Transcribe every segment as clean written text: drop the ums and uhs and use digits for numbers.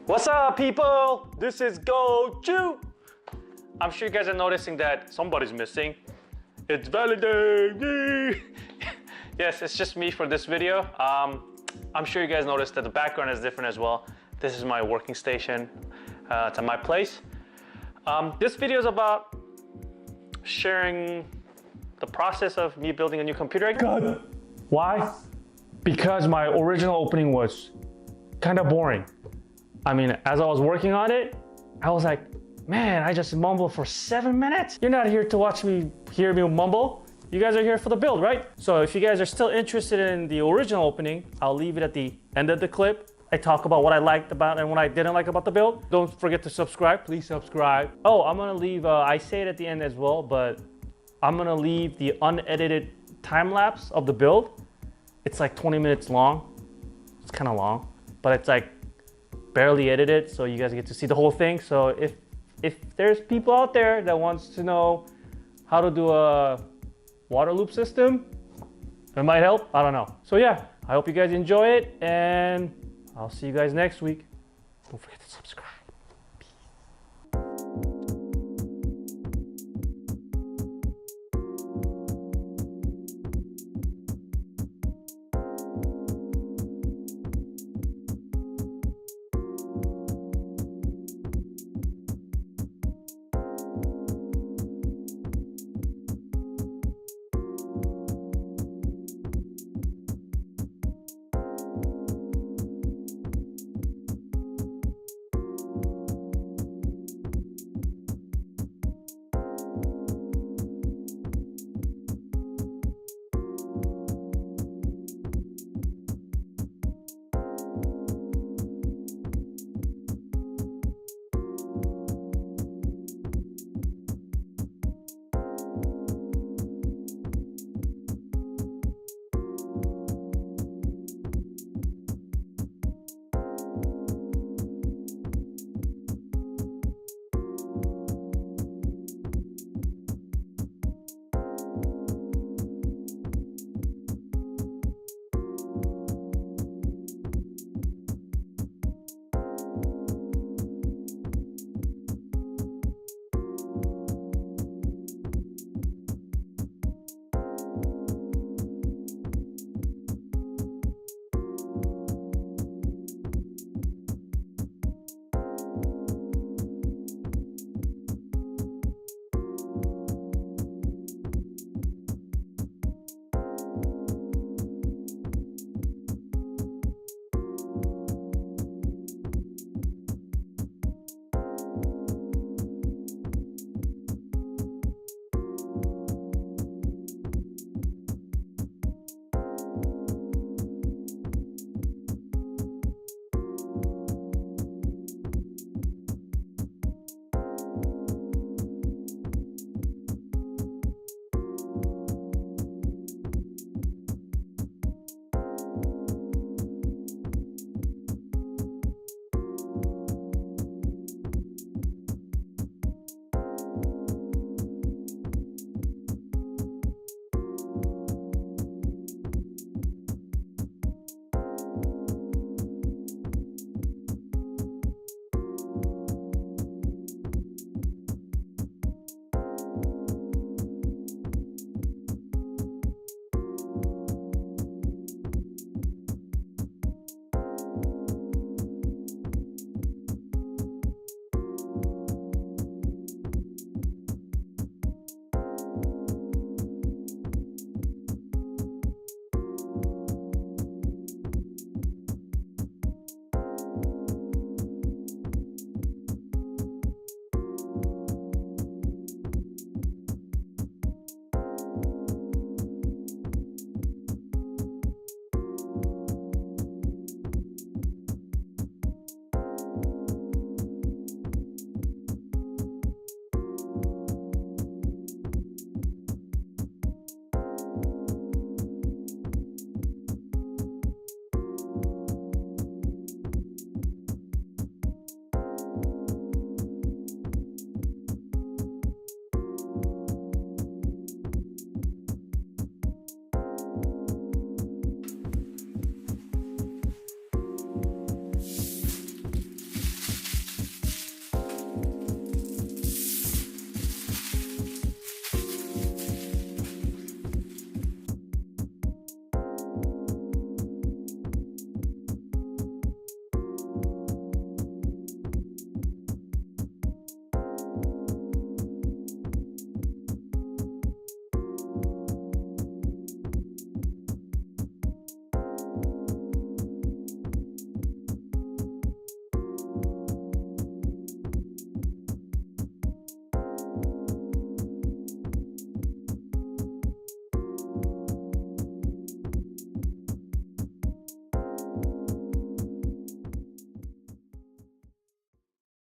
What's up, people? This is Goju. I'm sure you guys are noticing that somebody's missing. It's validating. Yes, it's just me for this video. I'm sure you guys noticed that the background is different as well. This is my working station. It's at my place. This video is about sharing the process of me building a new computer. God. Why? Because my original opening was kind of boring. I mean, as I was working on it, I was like, man, I just mumbled for 7 minutes. You're not here to watch me hear me mumble. You guys are here for the build, right? So if you guys are still interested in the original opening, I'll leave it at the end of the clip. I talk about what I liked about and what I didn't like about the build. Don't forget to subscribe. Please subscribe. Oh, I'm gonna leave, I say it at the end as well, but I'm gonna leave the unedited time lapse of the build. It's like 20 minutes long. It's kind of long, but it's like barely edited, so you guys get to see the whole thing. So if there's people out there that wants to know how to do a water loop system, it might help. I don't know. So yeah, I hope you guys enjoy it, and I'll see you guys next week. Don't forget to subscribe.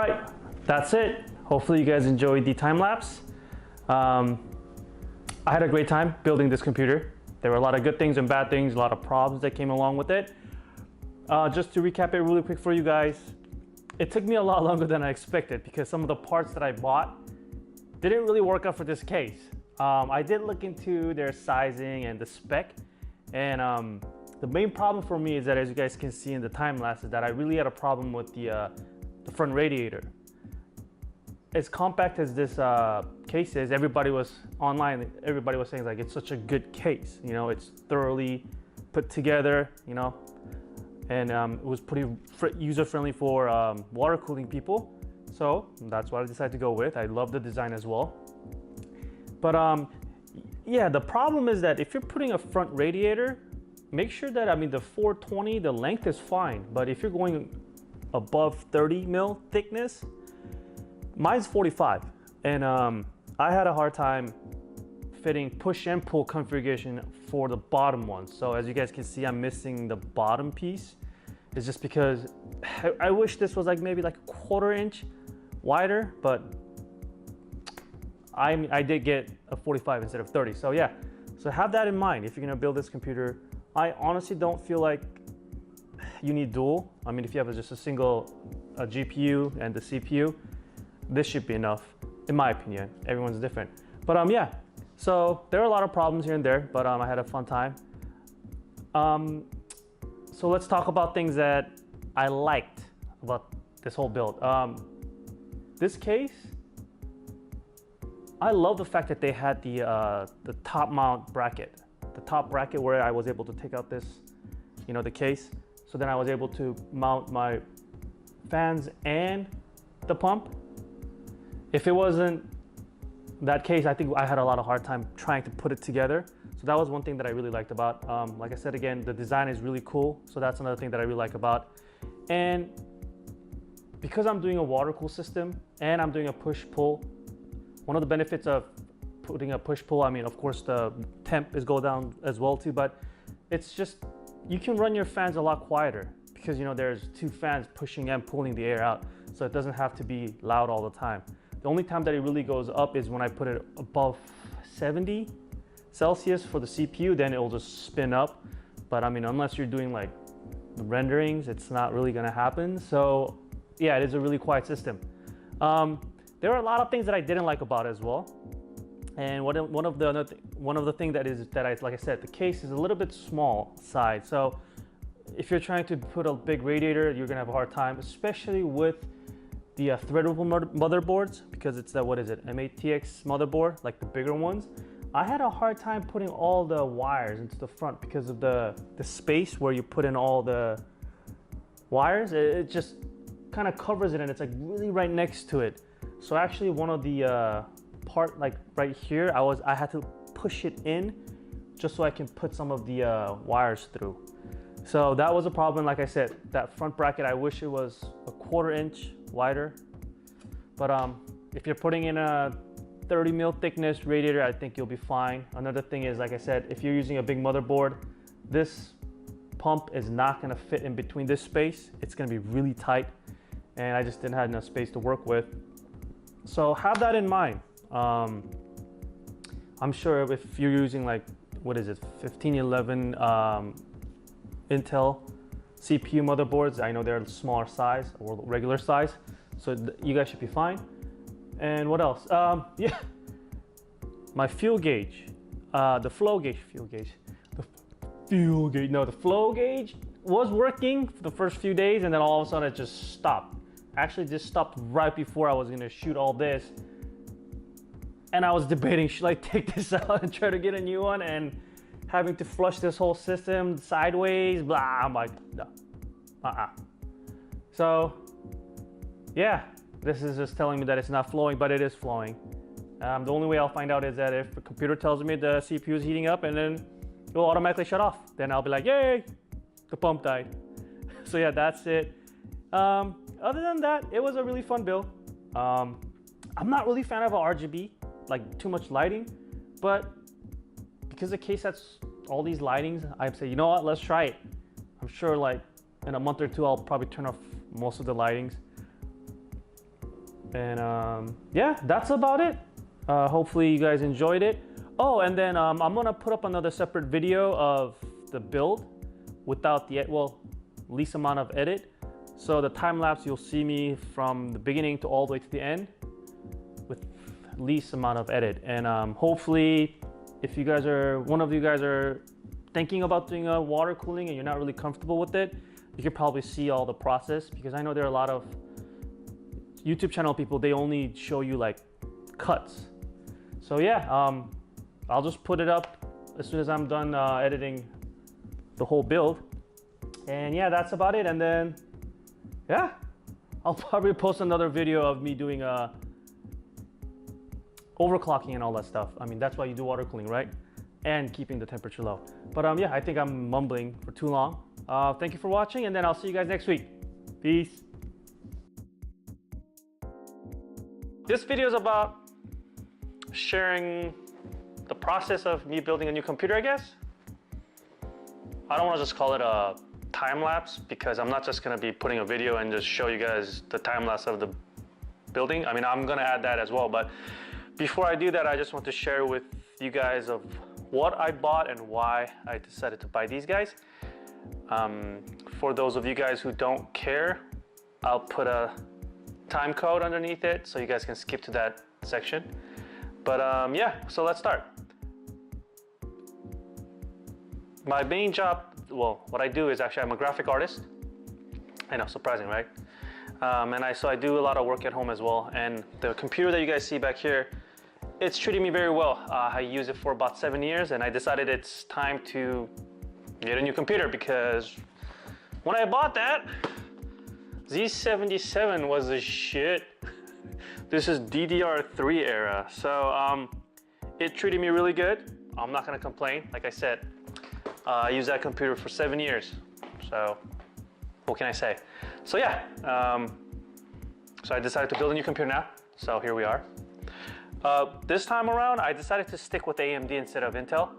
Right, that's it. Hopefully you guys enjoyed the time-lapse. I had a great time building this computer. There were a lot of good things and bad things, a lot of problems that came along with it. Just to recap it really quick for you guys, it took me a lot longer than I expected because some of the parts that I bought didn't really work out for this case. I did look into their sizing and the spec, and the main problem for me is that, as you guys can see in the time-lapse, is that I really had a problem with the front radiator. As compact as this case is, everybody was online, everybody was saying like it's such a good case, you know, it's thoroughly put together, you know, and it was pretty user-friendly for water cooling people. So that's what I decided to go with. I love the design as well. But yeah, the problem is that if you're putting a front radiator, make sure that, I mean, the 420, the length is fine, but if you're going above 30 mil thickness, mine's 45, and I had a hard time fitting push and pull configuration for the bottom one. So as you guys can see, I'm missing the bottom piece. It's just because I wish this was like maybe like a 1/4 inch wider, but I did get a 45 instead of 30. So yeah, so have that in mind if you're gonna build this computer. I honestly don't feel like you need dual. I mean, if you have just a single GPU and the CPU, this should be enough, in my opinion. Everyone's different. But yeah, so there are a lot of problems here and there, but I had a fun time. So let's talk about things that I liked about this whole build. This case, I love the fact that they had the top mount bracket. The top bracket where I was able to take out this, you know, the case. So then I was able to mount my fans and the pump. If it wasn't that case, I think I had a lot of hard time trying to put it together. So that was one thing that I really liked about. Like I said, again, the design is really cool. So that's another thing that I really like about. And because I'm doing a water cool system and I'm doing a push-pull, one of the benefits of putting a push-pull, I mean, of course, the temp is go down as well too, but it's just, you can run your fans a lot quieter because, you know, there's 2 fans pushing and pulling the air out. So it doesn't have to be loud all the time. The only time that it really goes up is when I put it above 70 Celsius for the CPU, then it will just spin up. But I mean, unless you're doing like renderings, it's not really gonna happen. So yeah, it is a really quiet system. There are a lot of things that I didn't like about it as well. And one of the things that I like I said, the case is a little bit small size. So if you're trying to put a big radiator, you're gonna have a hard time, especially with the Threadripper motherboards, because it's the, what is it, M8TX motherboard, like the bigger ones. I had a hard time putting all the wires into the front because of the space where you put in all the wires. It just kind of covers it and it's like really right next to it. So actually one of the part like right here, I had to push it in just so I can put some of the wires through. So that was a problem. Like I said, that front bracket, I wish it was a 1/4 inch wider. But if you're putting in a 30 mil thickness radiator, I think you'll be fine. Another thing is, like I said, if you're using a big motherboard, this pump is not gonna fit in between this space. It's gonna be really tight, and I just didn't have enough space to work with. So have that in mind. I'm sure if you're using like, what is it, 1511 Intel CPU motherboards, I know they're smaller size or regular size, so you guys should be fine. And what else? Yeah, my fuel gauge, the flow gauge was working for the first few days, and then all of a sudden it just stopped. Actually, just stopped right before I was gonna shoot all this. And I was debating, should I take this out and try to get a new one, and having to flush this whole system sideways, blah, I'm like, no, So yeah, this is just telling me that it's not flowing, but it is flowing. The only way I'll find out is that if the computer tells me the CPU is heating up and then it will automatically shut off. Then I'll be like, yay, the pump died. So yeah, that's it. Other than that, it was a really fun build. I'm not really a fan of RGB, like too much lighting, but because the case has all these lightings, I'd say, you know what, let's try it. I'm sure like in a month or two, I'll probably turn off most of the lightings. And yeah, that's about it. Hopefully you guys enjoyed it. Oh, and then I'm gonna put up another separate video of the build without the, least amount of edit. So the time-lapse, you'll see me from the beginning to all the way to the end with least amount of edit. And hopefully, if you guys are, one of you guys are thinking about doing a water cooling and you're not really comfortable with it, you can probably see all the process, because I know there are a lot of YouTube channel people, they only show you like cuts. So yeah, I'll just put it up as soon as I'm done editing the whole build. And yeah, that's about it. And then, yeah, I'll probably post another video of me doing overclocking and all that stuff. I mean, that's why you do water cooling, right? And keeping the temperature low. But yeah, I think I'm mumbling for too long. Thank you for watching, and then I'll see you guys next week. Peace. This video is about sharing the process of me building a new computer, I guess. I don't want to just call it a time-lapse, because I'm not just going to be putting a video and just show you guys the time-lapse of the building. I mean, I'm going to add that as well, but before I do that, I just want to share with you guys of what I bought and why I decided to buy these guys. For those of you guys who don't care, I'll put a time code underneath it so you guys can skip to that section. But yeah, so let's start. My main job, well, what I do is actually I'm a graphic artist. I know, surprising, right? And so I do a lot of work at home as well. And the computer that you guys see back here, it's treating me very well. I use it for about 7 years, and I decided it's time to get a new computer, because when I bought that, Z77 was the shit. This is DDR3 era. So it treated me really good. I'm not gonna complain. Like I said, I used that computer for 7 years. So what can I say? So yeah, so I decided to build a new computer now. So here we are. This time around, I decided to stick with AMD instead of Intel.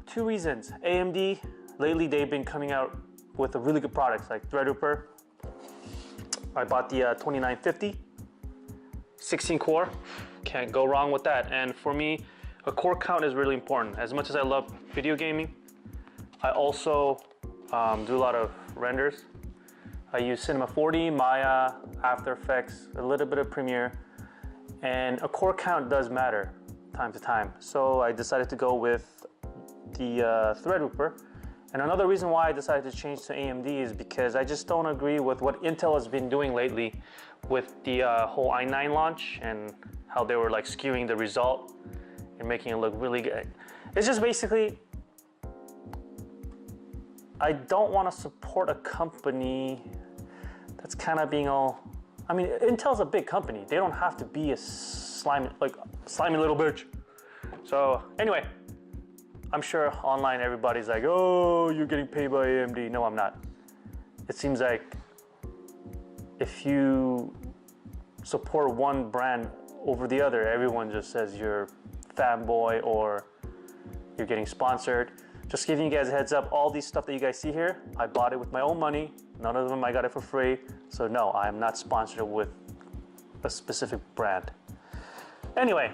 2 reasons. AMD, lately they've been coming out with really good products like Threadripper. I bought the 2950, 16 core, can't go wrong with that. And for me, a core count is really important. As much as I love video gaming, I also do a lot of renders. I use Cinema 4D, Maya, After Effects, a little bit of Premiere, and a core count does matter time to time. So I decided to go with the Threadripper. And another reason why I decided to change to AMD is because I just don't agree with what Intel has been doing lately with the whole i9 launch and how they were like skewing the result and making it look really good. It's just basically, I don't want to support a company that's kind of being all, I mean, Intel's a big company. They don't have to be a slimy little bitch. So anyway, I'm sure online everybody's like, oh, you're getting paid by AMD. No, I'm not. It seems like if you support one brand over the other, everyone just says you're fanboy or you're getting sponsored. Just giving you guys a heads up, all these stuff that you guys see here, I bought it with my own money. None of them I got it for free. So no, I am not sponsored with a specific brand. Anyway,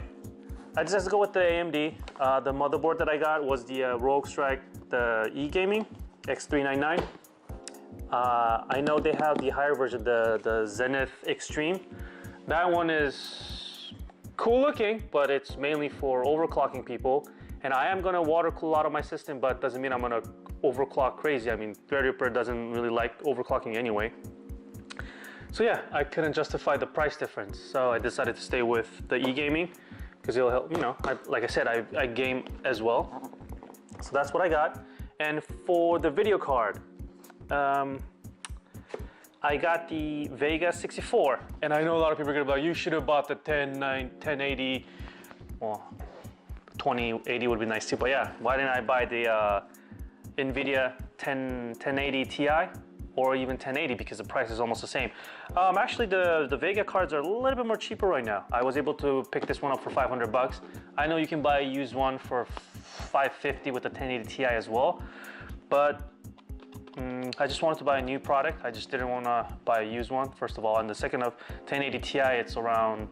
I decided to go with the AMD. The motherboard that I got was the Rogue Strike, the E-Gaming X399. I know they have the higher version, the Zenith Extreme. That one is cool looking, but it's mainly for overclocking people. And I am gonna water cool out of my system, but doesn't mean I'm gonna overclock crazy. I mean, Threadripper doesn't really like overclocking anyway. So yeah, I couldn't justify the price difference. So I decided to stay with the E-Gaming because it'll help, you know, like I said, I game as well. So that's what I got. And for the video card, I got the Vega 64. And I know a lot of people are gonna be like, you should have bought the 1080, well, 2080 would be nice too, but yeah, why didn't I buy the NVIDIA 1080 Ti or even 1080, because the price is almost the same. Actually, the Vega cards are a little bit more cheaper right now. I was able to pick this one up for 500 bucks. I know you can buy a used one for 550 with the 1080 Ti as well, but I just wanted to buy a new product. I just didn't want to buy a used one, first of all. And the second of 1080 Ti, it's around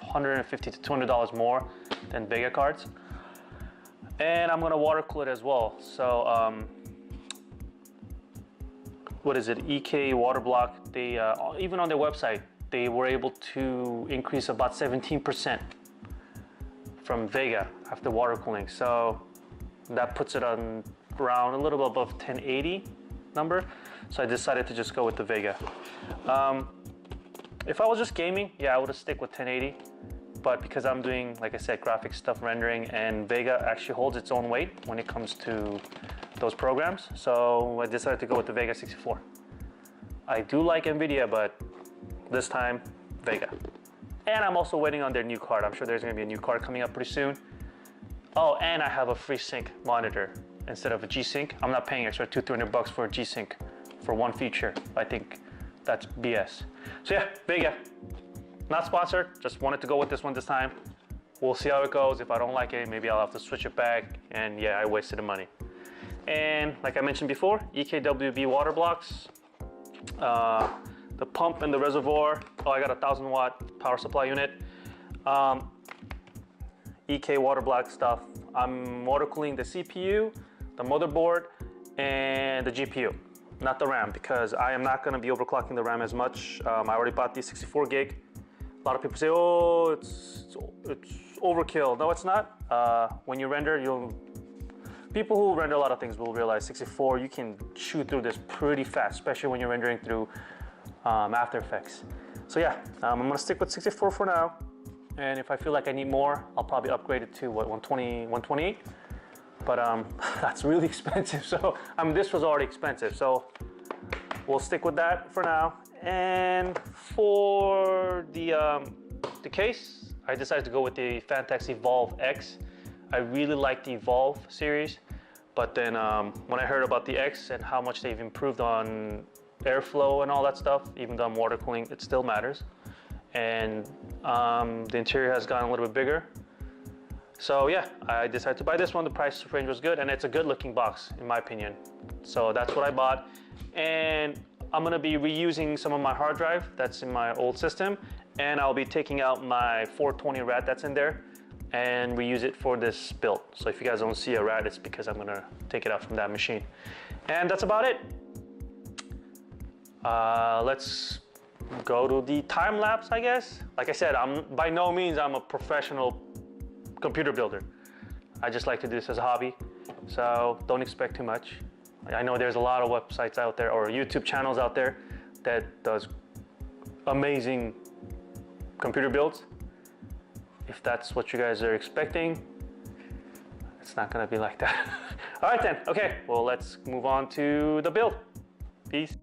$150 to $200 more than Vega cards. And I'm gonna water cool it as well. So, what is it? EK Water Block. They even on their website, they were able to increase about 17% from Vega after water cooling. So that puts it on around a little above 1080 number. So I decided to just go with the Vega. If I was just gaming, yeah, I would have stick with 1080. But because I'm doing, like I said, graphic stuff, rendering, and Vega actually holds its own weight when it comes to those programs. So I decided to go with the Vega 64. I do like NVIDIA, but this time, Vega. And I'm also waiting on their new card. I'm sure there's gonna be a new card coming up pretty soon. Oh, and I have a FreeSync monitor instead of a G-Sync. I'm not paying extra $200-300 for a G-Sync for one feature. I think that's BS. So yeah, Vega. Not sponsored, just wanted to go with this one this time. We'll see how it goes. If I don't like it, maybe I'll have to switch it back. And yeah, I wasted the money. And like I mentioned before, EKWB water blocks. The pump and the reservoir. Oh, I got a 1000-watt power supply unit. EK water block stuff. I'm water cooling the CPU, the motherboard, and the GPU. Not the RAM, because I am not gonna be overclocking the RAM as much. I already bought the 64 gig. A lot of people say, oh, it's overkill. No, it's not. When you render, people who render a lot of things will realize 64, you can shoot through this pretty fast, especially when you're rendering through After Effects. So yeah, I'm gonna stick with 64 for now. And if I feel like I need more, I'll probably upgrade it to what, 120, 128. But that's really expensive. So this was already expensive. So we'll stick with that for now. And for the case, I decided to go with the Fantex Evolv X. I really like the Evolv series, but then when I heard about the X and how much they've improved on airflow and all that stuff, even though I'm water cooling, it still matters. And the interior has gotten a little bit bigger. So yeah, I decided to buy this one. The price range was good, and it's a good looking box in my opinion. So that's what I bought. And I'm gonna be reusing some of my hard drive that's in my old system, and I'll be taking out my 420 RAD that's in there and reuse it for this build. So if you guys don't see a RAD, it's because I'm gonna take it out from that machine. And that's about it. Let's go to the time lapse, I guess. Like I said, by no means I'm a professional computer builder. I just like to do this as a hobby, so don't expect too much. I know there's a lot of websites out there or YouTube channels out there that does amazing computer builds. If that's what you guys are expecting, it's not gonna be like that. All right then, okay, well let's move on to the build. Peace.